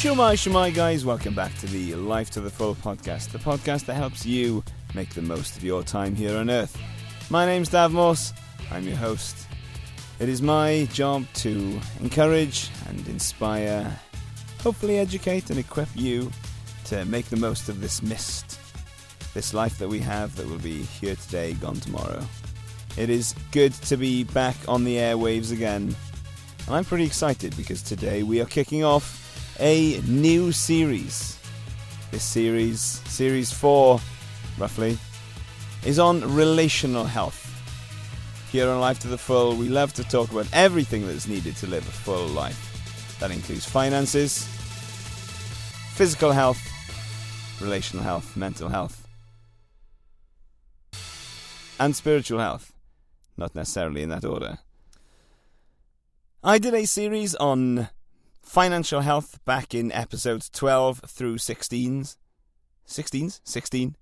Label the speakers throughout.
Speaker 1: Shwmae, guys. Welcome back to the Life to the Full podcast, the podcast that helps you make the most of your time here on Earth. My name's Dav Morse. I'm your host. It is my job to encourage and inspire, hopefully educate and equip you to make the most of this life that we have that will be here today, gone tomorrow. It is good to be back on the airwaves again, and I'm pretty excited because today we are kicking off a new series. This series 4, roughly, is on relational health. Here on Life to the Full, we love to talk about everything that's needed to live a full life. That includes finances, physical health, relational health, mental health, and spiritual health. Not necessarily in that order. I did a series on financial health back in episodes 12 through 16. 16?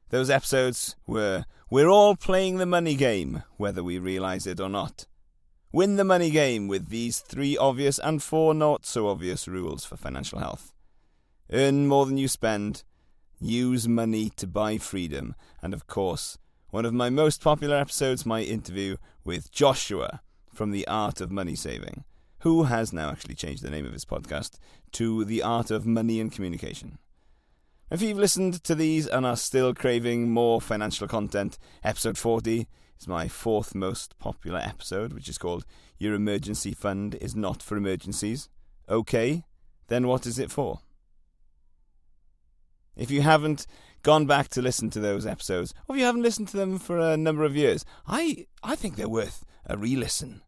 Speaker 1: Those episodes were, we're all playing the money game, whether we realise it or not. Win the money game with these 3 obvious and 4 not so obvious rules for financial health. Earn more than you spend. Use money to buy freedom. And of course, one of my most popular episodes, my interview with Joshua from The Art of Money Saving, who has now actually changed the name of his podcast to The Art of Money and Communication. If you've listened to these and are still craving more financial content, episode 40 is my 4th most popular episode, which is called Your Emergency Fund is Not for Emergencies. Okay, then what is it for? If you haven't gone back to listen to those episodes, or if you haven't listened to them for a number of years, I think they're worth a re-listen.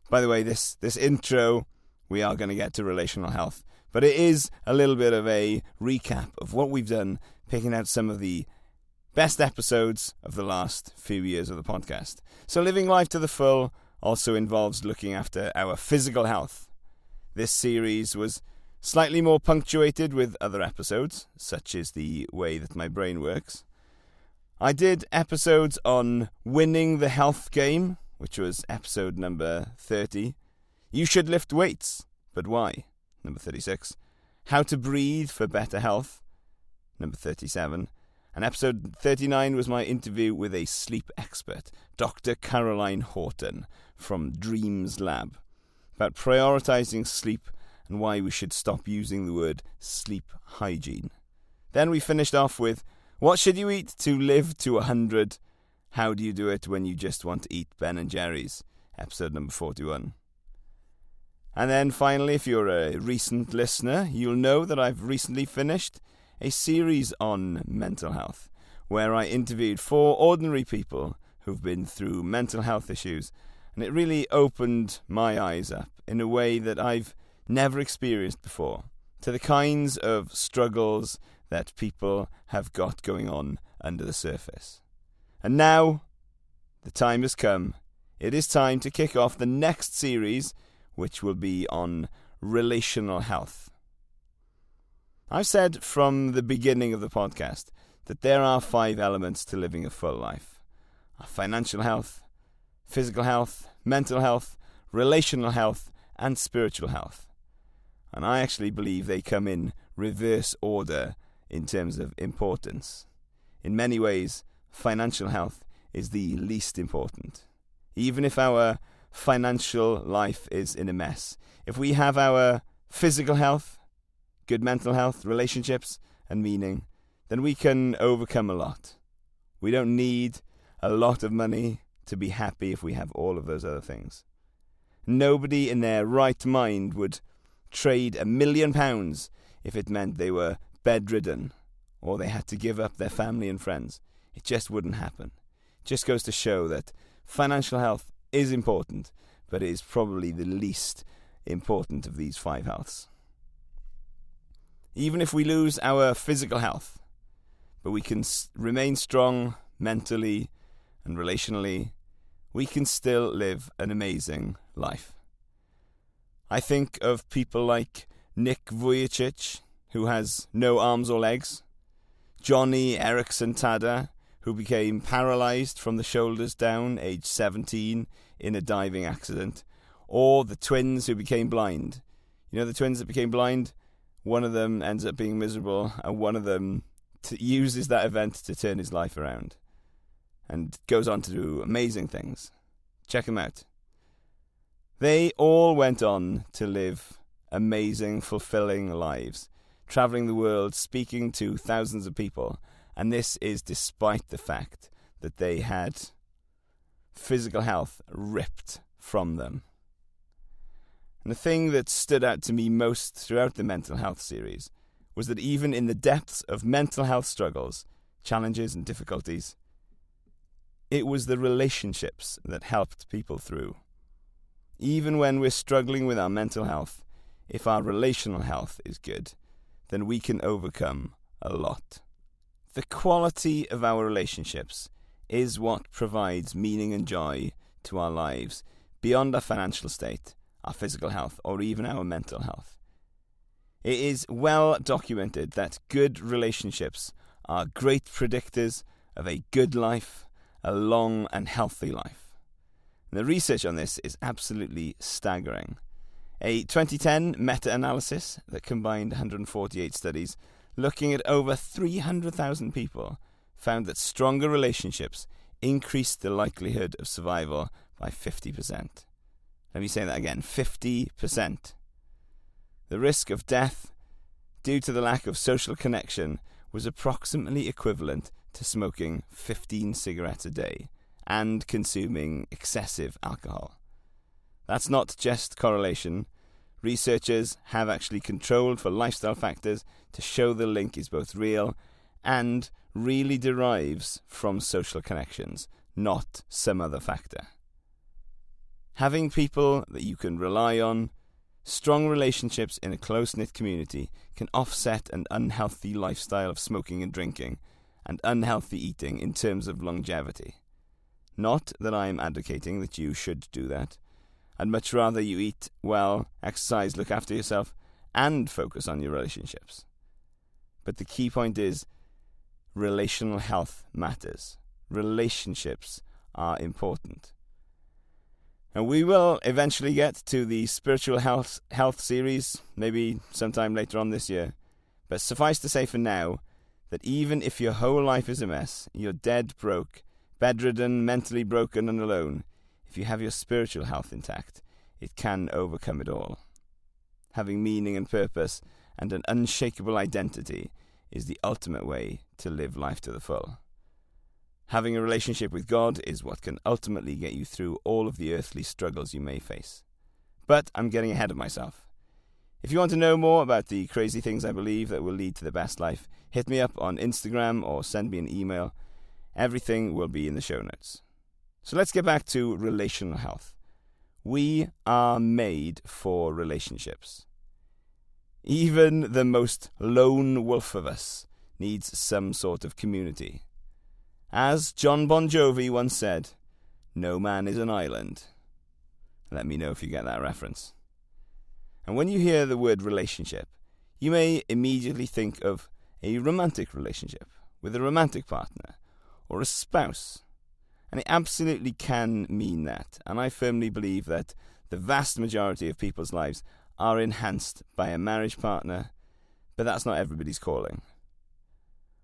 Speaker 1: By the way, this intro, we are going to get to relational health, but it is a little bit of a recap of what we've done, picking out some of the best episodes of the last few years of the podcast. So living life to the full also involves looking after our physical health. This series was slightly more punctuated with other episodes, such as the way that my brain works. I did episodes on winning the health game, which was episode number 30. You should lift weights, but why? Number 36. How to breathe for better health, number 37. And episode 39 was my interview with a sleep expert, Dr. Caroline Horton from Dreams Lab, about prioritizing sleep and why we should stop using the word sleep hygiene. Then we finished off with, what should you eat to live to 100? How do you do it when you just want to eat Ben & Jerry's? Episode number 41. And then finally, if you're a recent listener, you'll know that I've recently finished a series on mental health, where I interviewed 4 ordinary people who've been through mental health issues, and it really opened my eyes up in a way that I've never experienced before, to the kinds of struggles that people have got going on under the surface. And now, the time has come. It is time to kick off the next series, which will be on relational health. I've said from the beginning of the podcast that there are 5 elements to living a full life: financial health, physical health, mental health, relational health, and spiritual health. And I actually believe they come in reverse order in terms of importance. In many ways, financial health is the least important. Even if our financial life is in a mess, if we have our physical health, good mental health, relationships, and meaning, then we can overcome a lot. We don't need a lot of money to be happy if we have all of those other things. Nobody in their right mind would trade £1 million if it meant they were bedridden or they had to give up their family and friends. It just wouldn't happen. It just goes to show that financial health is important, but it is probably the least important of these 5 healths. Even if we lose our physical health, but we can remain strong mentally and relationally, we can still live an amazing life. I think of people like Nick Vujicic, who has no arms or legs, Johnny Eriksson Tada, who became paralysed from the shoulders down, aged 17, in a diving accident, or the twins who became blind. You know the twins that became blind? one of them ends up being miserable, and one of them uses that event to turn his life around and goes on to do amazing things. Check them out. They all went on to live amazing, fulfilling lives, traveling the world, speaking to thousands of people, and this is despite the fact that they had physical health ripped from them. And the thing that stood out to me most throughout the mental health series was that even in the depths of mental health struggles, challenges and difficulties, it was the relationships that helped people through. Even when we're struggling with our mental health, if our relational health is good, then we can overcome a lot. The quality of our relationships is what provides meaning and joy to our lives beyond our financial state, our physical health, or even our mental health. It is well documented that good relationships are great predictors of a good life, a long and healthy life. And the research on this is absolutely staggering. A 2010 meta-analysis that combined 148 studies looking at over 300,000 people found that stronger relationships increased the likelihood of survival by 50%. Let me say that again, 50%. The risk of death due to the lack of social connection was approximately equivalent to smoking 15 cigarettes a day and consuming excessive alcohol. That's not just correlation. Researchers have actually controlled for lifestyle factors to show the link is both real and really derives from social connections, not some other factor. Having people that you can rely on, strong relationships in a close-knit community can offset an unhealthy lifestyle of smoking and drinking and unhealthy eating in terms of longevity. Not that I am advocating that you should do that. I'd much rather you eat well, exercise, look after yourself, and focus on your relationships. But the key point is, relational health matters. Relationships are important. And we will eventually get to the spiritual health series, maybe sometime later on this year. But suffice to say for now, that even if your whole life is a mess, you're dead broke, bedridden, mentally broken and alone, if you have your spiritual health intact, it can overcome it all. Having meaning and purpose and an unshakable identity is the ultimate way to live life to the full. Having a relationship with God is what can ultimately get you through all of the earthly struggles you may face. But I'm getting ahead of myself. If you want to know more about the crazy things I believe that will lead to the best life, hit me up on Instagram or send me an email. Everything will be in the show notes. So let's get back to relational health. We are made for relationships. Even the most lone wolf of us needs some sort of community. As John Bon Jovi once said, "No man is an island." Let me know if you get that reference. And when you hear the word relationship, you may immediately think of a romantic relationship with a romantic partner or a spouse. And it absolutely can mean that. And I firmly believe that the vast majority of people's lives are enhanced by a marriage partner, but that's not everybody's calling.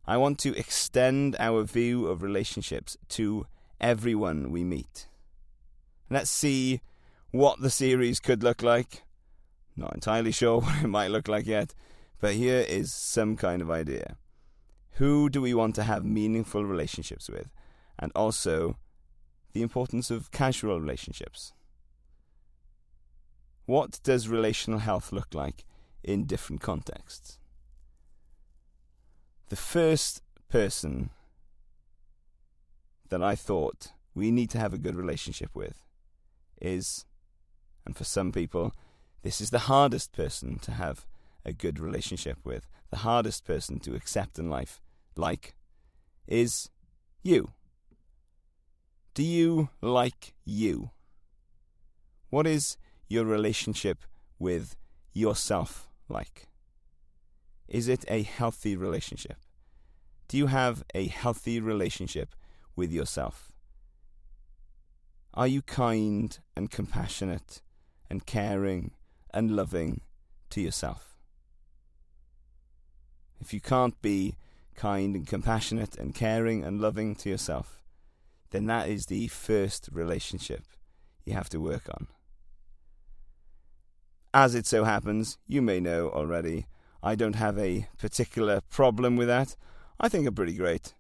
Speaker 1: I want to extend our view of relationships to everyone we meet. Let's see what the series could look like. Not entirely sure what it might look like yet, but here is some kind of idea. Who do we want to have meaningful relationships with? And also the importance of casual relationships. What does relational health look like in different contexts? The first person that I thought we need to have a good relationship with is, and for some people, this is the hardest person to have a good relationship with, the hardest person to accept in life, is you. Do you like you? What is your relationship with yourself like? Is it a healthy relationship? Do you have a healthy relationship with yourself? Are you kind and compassionate and caring and loving to yourself? if you can't be kind and compassionate and caring and loving to yourself, then that is the first relationship you have to work on. As it so happens, you may know already, I don't have a particular problem with that. I think I'm pretty great.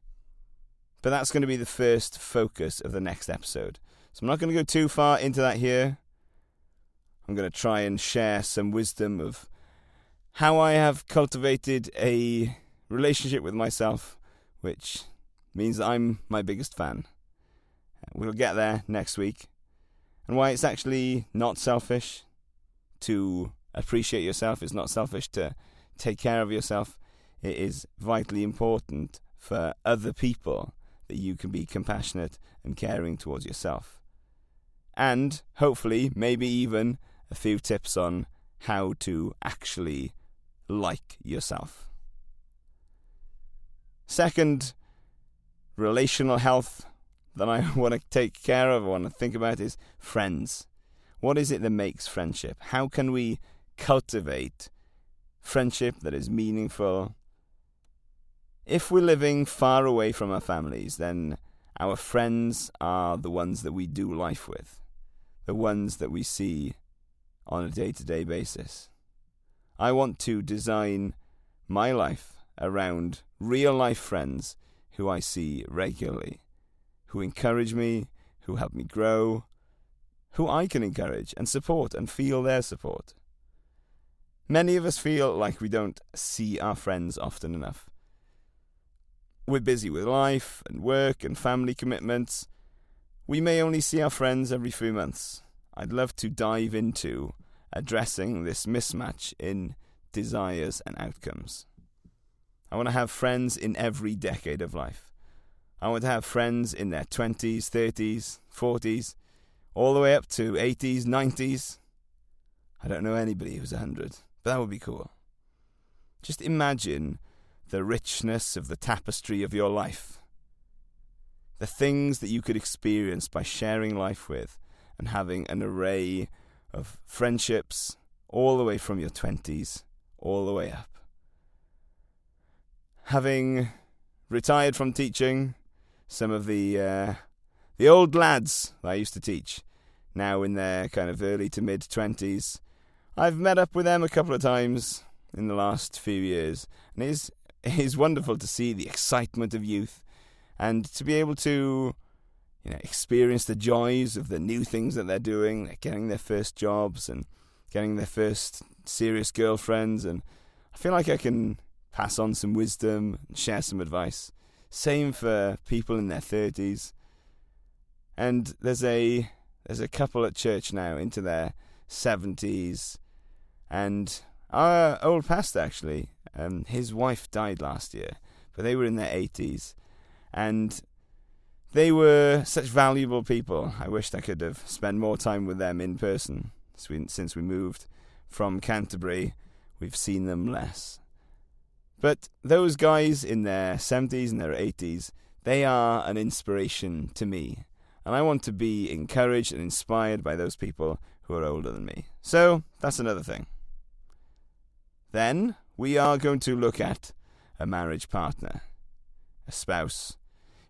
Speaker 1: But that's going to be the first focus of the next episode. So I'm not going to go too far into that here. I'm going to try and share some wisdom of how I have cultivated a relationship with myself, which means that I'm my biggest fan. We'll get there next week. And why it's actually not selfish to appreciate yourself. It's not selfish to take care of yourself. It is vitally important for other people that you can be compassionate and caring towards yourself. And hopefully, maybe even a few tips on how to actually like yourself. Second, relational health that I want to take care of, I want to think about is friends. What is it that makes friendship? How can we cultivate friendship that is meaningful? If we're living far away from our families, then our friends are the ones that we do life with, the ones that we see on a day-to-day basis. I want to design my life around real-life friends who I see regularly, who encourage me, who help me grow, who I can encourage and support and feel their support. Many of us feel like we don't see our friends often enough. We're busy with life and work and family commitments. We may only see our friends every few months. I'd love to dive into addressing this mismatch in desires and outcomes. I want to have friends in every decade of life. I want to have friends in their 20s, 30s, 40s, all the way up to 80s, 90s. I don't know anybody who's 100, but that would be cool. Just imagine the richness of the tapestry of your life. The things that you could experience by sharing life with and having an array of friendships all the way from your 20s, all the way up. Having retired from teaching, some of the old lads that I used to teach, now in their kind of early to mid-20s, I've met up with them a couple of times in the last few years, and it is wonderful to see the excitement of youth and to be able to experience the joys of the new things that they're doing. They're getting their first jobs and getting their first serious girlfriends, and I feel like I can pass on some wisdom and share some advice. Same for people in their 30s. And there's a couple at church now into their 70s, and our old pastor actually, his wife died last year, but they were in their 80s, and they were such valuable people. I wished I could have spent more time with them in person. Since we moved from Canterbury, we've seen them less. But those guys in their 70s and their 80s, they are an inspiration to me. And I want to be encouraged and inspired by those people who are older than me. So that's another thing. Then we are going to look at a marriage partner, a spouse.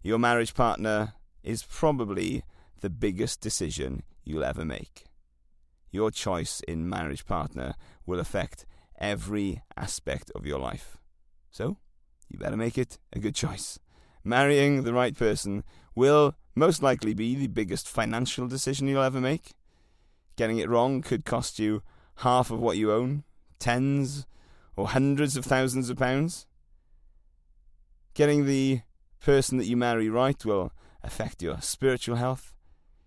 Speaker 1: Your marriage partner is probably the biggest decision you'll ever make. Your choice in marriage partner will affect every aspect of your life. So, you better make it a good choice. Marrying the right person will most likely be the biggest financial decision you'll ever make. Getting it wrong could cost you half of what you own, tens or hundreds of thousands of pounds. Getting the person that you marry right will affect your spiritual health,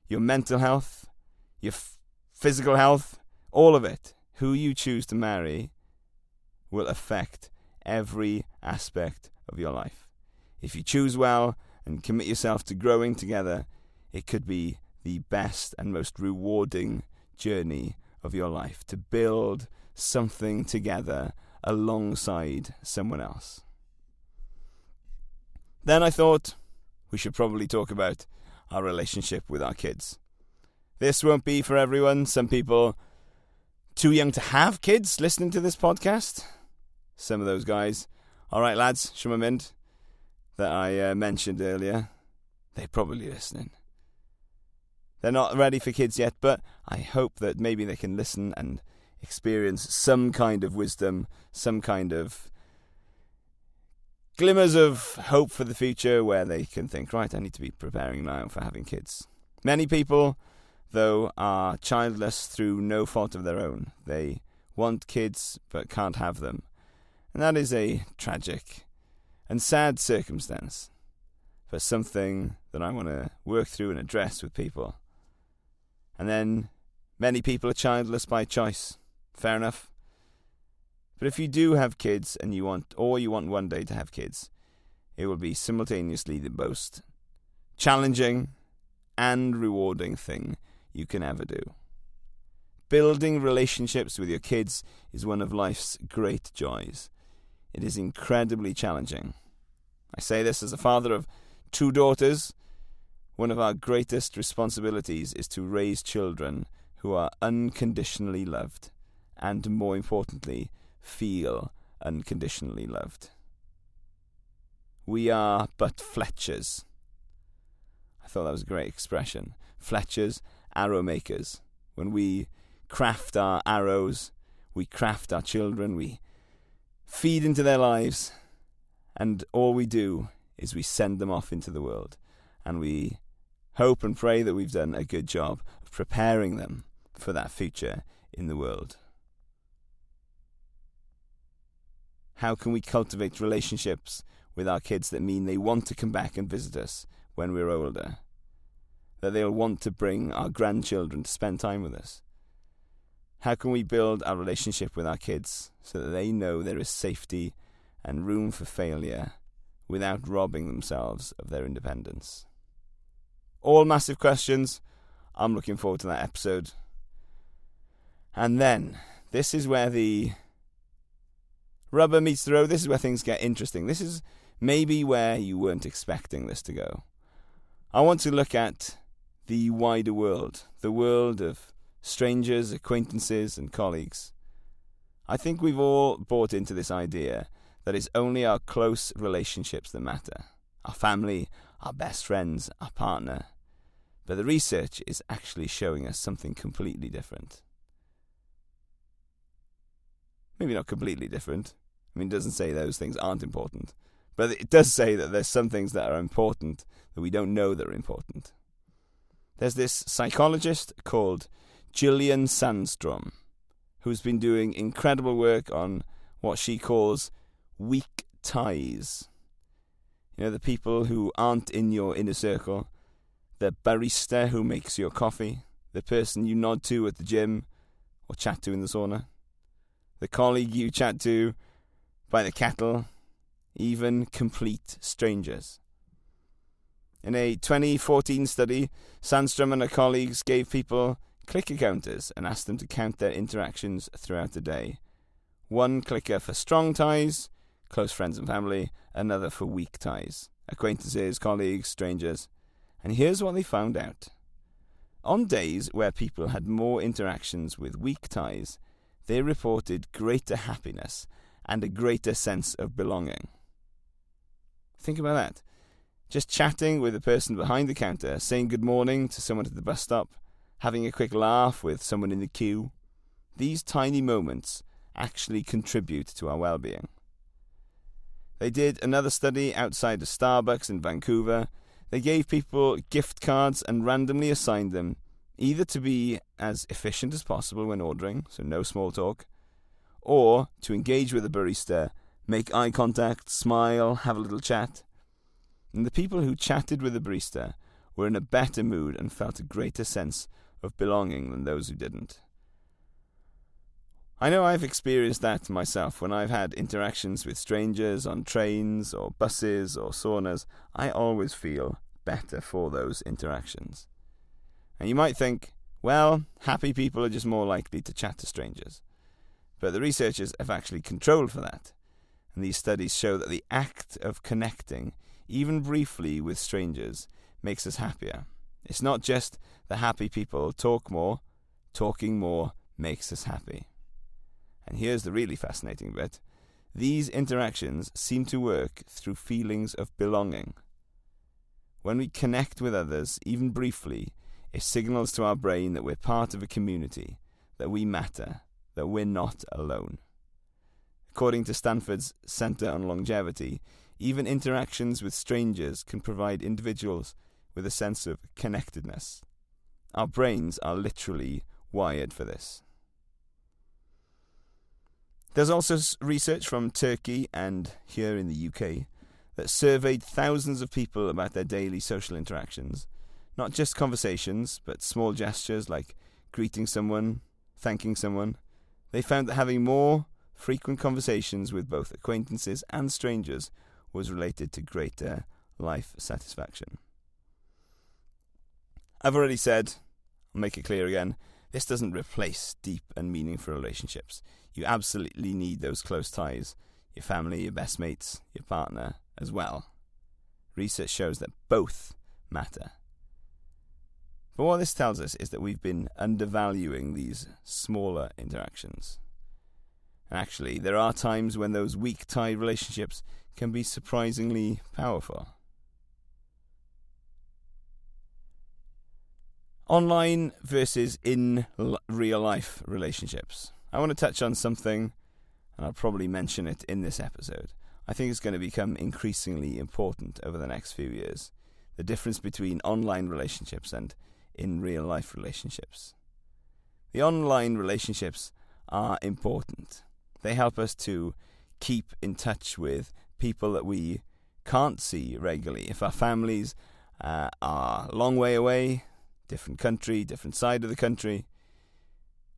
Speaker 1: your mental health, your physical health, all of it. Who you choose to marry will affect every aspect of your life. If you choose well and commit yourself to growing together, it could be the best and most rewarding journey of your life, to build something together alongside someone else. Then I thought we should probably talk about our relationship with our kids. This won't be for everyone. Some people too young to have kids listening to this podcast. Some of those guys All right, lads, Shwmae that I mentioned earlier, they're probably listening. They're not ready for kids yet, but I hope that maybe they can listen and experience some kind of wisdom, some kind of glimmers of hope for the future where they can think, right, I need to be preparing now for having kids. Many people, though, are childless through no fault of their own. They want kids but can't have them. And that is a tragic and sad circumstance, but something that I want to work through and address with people. And then many people are childless by choice. Fair enough. But if you do have kids and you want one day to have kids, it will be simultaneously the most challenging and rewarding thing you can ever do. Building relationships with your kids is one of life's great joys. It is incredibly challenging. I say this as a father of 2 daughters. One of our greatest responsibilities is to raise children who are unconditionally loved and, more importantly, feel unconditionally loved. We are but Fletchers. I thought that was a great expression. Fletchers, arrow makers. When we craft our arrows, we craft our children, we feed into their lives, and all we do is we send them off into the world, and we hope and pray that we've done a good job of preparing them for that future in the world. How can we cultivate relationships with our kids that mean they want to come back and visit us when we're older? That they'll want to bring our grandchildren to spend time with us? How can we build our relationship with our kids so that they know there is safety and room for failure without robbing themselves of their independence? All massive questions. I'm looking forward to that episode. And then, this is where the rubber meets the road. This is where things get interesting. This is maybe where you weren't expecting this to go. I want to look at the wider world, the world of strangers, acquaintances, and colleagues. I think we've all bought into this idea that it's only our close relationships that matter. Our family, our best friends, our partner. But the research is actually showing us something completely different. Maybe not completely different. I mean, it doesn't say those things aren't important. But it does say that there's some things that are important that we don't know that are important. There's this psychologist called Gillian Sandstrom, who's been doing incredible work on what she calls weak ties. You know, the people who aren't in your inner circle, the barista who makes your coffee, the person you nod to at the gym or chat to in the sauna, the colleague you chat to by the kettle, even complete strangers. In a 2014 study, Sandstrom and her colleagues gave people clicker counters and asked them to count their interactions throughout the day. 1 clicker for strong ties, close friends and family, another for weak ties, acquaintances, colleagues, strangers. And here's what they found out. On days where people had more interactions with weak ties, they reported greater happiness and a greater sense of belonging. Think about that. Just chatting with the person behind the counter, saying good morning to someone at the bus stop, having a quick laugh with someone in the queue. These tiny moments actually contribute to our well-being. They did another study outside of Starbucks in Vancouver. They gave people gift cards and randomly assigned them either to be as efficient as possible when ordering, so no small talk, or to engage with the barista, make eye contact, smile, have a little chat. And the people who chatted with the barista were in a better mood and felt a greater sense of belonging than those who didn't. I know I've experienced that myself when I've had interactions with strangers on trains or buses or saunas. I always feel better for those interactions. And you might think, well, happy people are just more likely to chat to strangers. But the researchers have actually controlled for that. And these studies show that the act of connecting, even briefly with strangers, makes us happier. It's not just the happy people talk more. Talking more makes us happy. And here's the really fascinating bit. these interactions seem to work through feelings of belonging. When we connect with others, even briefly, it signals to our brain that we're part of a community, that we matter, that we're not alone. According to Stanford's Center on Longevity, even interactions with strangers can provide individuals with a sense of connectedness. Our brains are literally wired for this. There's also research from Turkey and here in the UK that surveyed thousands of people about their daily social interactions. Not just conversations, but small gestures like greeting someone, thanking someone. They found that having more frequent conversations with both acquaintances and strangers was related to greater life satisfaction. I've already said, I'll make it clear again, this doesn't replace deep and meaningful relationships. You absolutely need those close ties, your family, your best mates, your partner as well. Research shows that both matter. But what this tells us is that we've been undervaluing these smaller interactions. And actually, there are times when those weak-tie relationships can be surprisingly powerful. Online versus in real-life relationships. I want to touch on something, and I'll probably mention it in this episode. I think it's going to become increasingly important over the next few years. The difference between online relationships and in real-life relationships. The online relationships are important. They help us to keep in touch with people that we can't see regularly. If our families are a long way away, different country, different side of the country,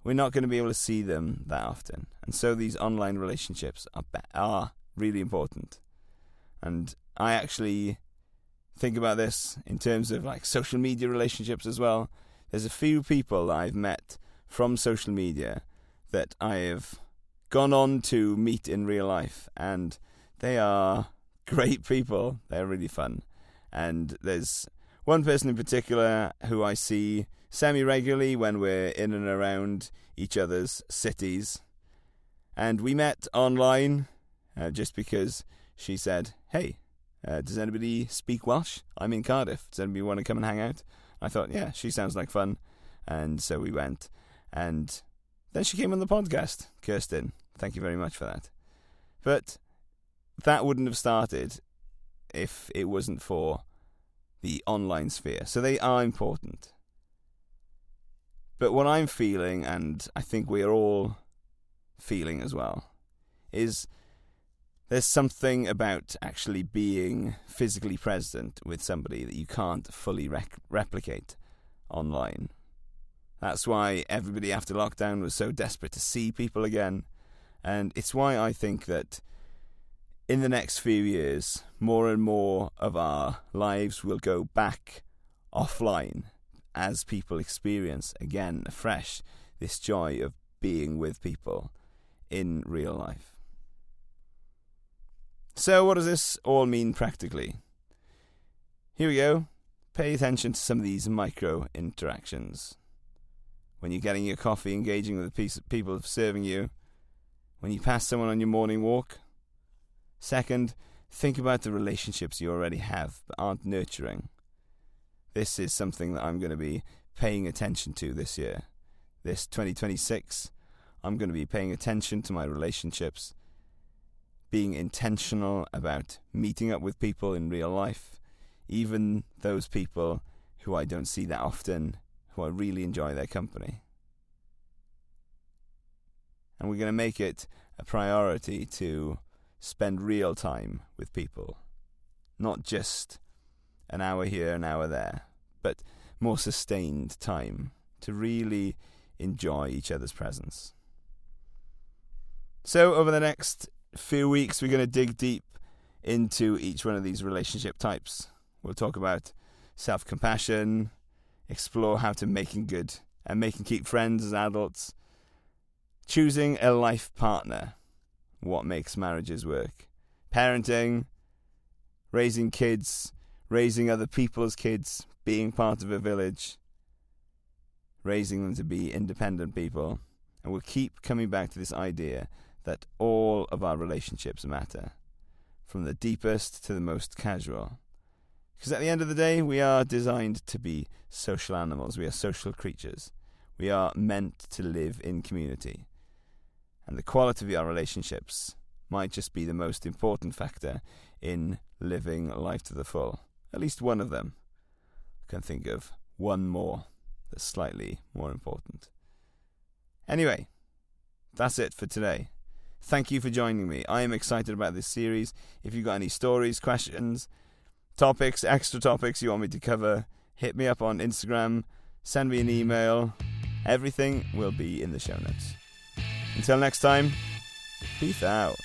Speaker 1: we're not going to be able to see them that often. And so these online relationships are really important. And I actually think about this in terms of like social media relationships as well. There's a few people that I've met from social media that I have gone on to meet in real life, and they are great people. They're really fun. And there's one person in particular who I see semi-regularly when we're in and around each other's cities. And we met online just because she said, hey, does anybody speak Welsh? I'm in Cardiff. Does anybody want to come and hang out? I thought, yeah, she sounds like fun. And so we went. And then she came on the podcast. Kirsten, thank you very much for that. But that wouldn't have started if it wasn't for the online sphere. So they are important. But what I'm feeling, and I think we're all feeling as well, is there's something about actually being physically present with somebody that you can't fully replicate online. That's why everybody after lockdown was so desperate to see people again. And it's why I think that in the next few years, more and more of our lives will go back offline as people experience again afresh this joy of being with people in real life. So what does this all mean practically? Here we go. Pay attention to some of these micro interactions. When you're getting your coffee, engaging with the people serving you. When you pass someone on your morning walk. Second, think about the relationships you already have but aren't nurturing. This is something that I'm going to be paying attention to this year. This 2026, I'm going to be paying attention to my relationships, being intentional about meeting up with people in real life, even those people who I don't see that often, who I really enjoy their company. And we're going to make it a priority to spend real time with people. Not just an hour here, an hour there, but more sustained time to really enjoy each other's presence. So over the next few weeks, we're going to dig deep into each one of these relationship types. We'll talk about self-compassion, explore how to making good and keep friends as adults, choosing a life partner, what makes marriages work, parenting, raising kids, raising other people's kids, being part of a village, raising them to be independent people. And we'll keep coming back to this idea that all of our relationships matter, from the deepest to the most casual. Because at the end of the day, we are designed to be social animals. We are social creatures. We are meant to live in community. And the quality of our relationships might just be the most important factor in living life to the full. At least one of them. I can think of one more that's slightly more important. Anyway, that's it for today. Thank you for joining me. I am excited about this series. If you've got any stories, questions, topics, extra topics you want me to cover, hit me up on Instagram, send me an email. Everything will be in the show notes. Until next time, peace out.